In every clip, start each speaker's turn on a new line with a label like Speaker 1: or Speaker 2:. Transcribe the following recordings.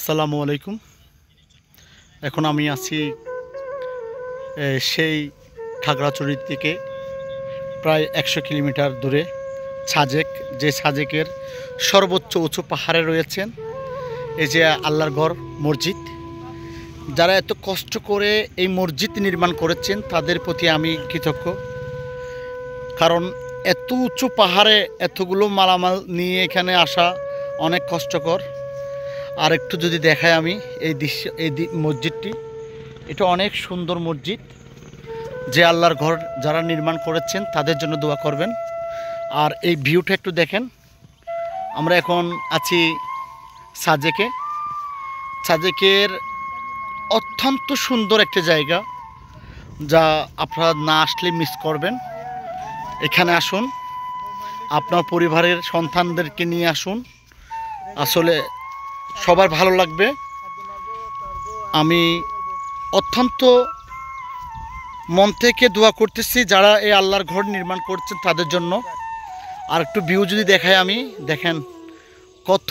Speaker 1: আসসালামু আলাইকুম। এখন আমি আছি সেই খাগড়াছড়ি থেকে প্রায় 100 কিলোমিটার দূরে সাজেক, যে সাজেকের সর্বোচ্চ উঁচু পাহাড়ে রয়েছেন এই যে আল্লাহর ঘর মসজিদ। যারা এত কষ্ট করে এই মসজিদ নির্মাণ করেছেন তাদের প্রতি আমি কৃতজ্ঞ, কারণ এত উঁচু পাহাড়ে এতগুলো মালামাল নিয়ে এখানে আসা অনেক কষ্টকর। আর একটু যদি দেখাই আমি এই দৃশ্য, এই মসজিদটি, এটা অনেক সুন্দর মসজিদ। যে আল্লাহর ঘর যারা নির্মাণ করেছেন তাদের জন্য দোয়া করবেন। আর এই ভিউটা একটু দেখেন। আমরা এখন আছি সাজেকে। সাজেকের অত্যন্ত সুন্দর একটা জায়গা, যা আপনারা না আসলে মিস করবেন। এখানে আসুন, আপনার পরিবারের সন্তানদেরকে নিয়ে আসুন, আসলে সবার ভালো লাগবে। আমি অত্যন্ত মন থেকে দোয়া করতেছি যারা এই আল্লাহর ঘর নির্মাণ করছেন তাদের জন্য। আর একটু ভিউ যদি দেখাই আমি, দেখেন কত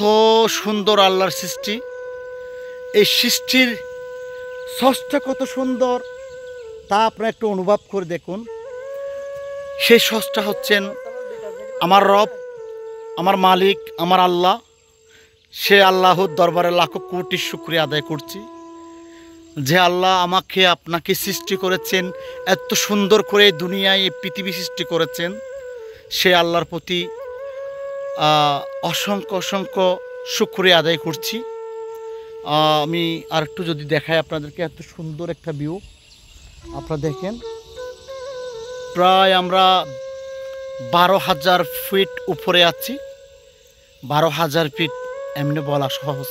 Speaker 1: সুন্দর আল্লাহর সৃষ্টি। এই সৃষ্টির স্রষ্টা কত সুন্দর তা আপনারা একটু অনুভব করে দেখুন। সেই স্রষ্টা হচ্ছেন আমার রব, আমার মালিক, আমার আল্লাহ। সে আল্লাহর দরবারে লাখো কোটি শুকরিয়া আদায় করছি যে আল্লাহ আমাকে আপনাকে সৃষ্টি করেছেন, এত সুন্দর করে দুনিয়ায় এই পৃথিবী সৃষ্টি করেছেন। সে আল্লাহর প্রতি অসংখ্য অসংখ্য শুকরিয়া আদায় করছি। আমি আর একটু যদি দেখাই আপনাদেরকে, এত সুন্দর একটা ভিউ আপনারা দেখেন। প্রায় আমরা 12,000 ফিট উপরে আছি। 12,000 ফিট এমনি বলা সহজ।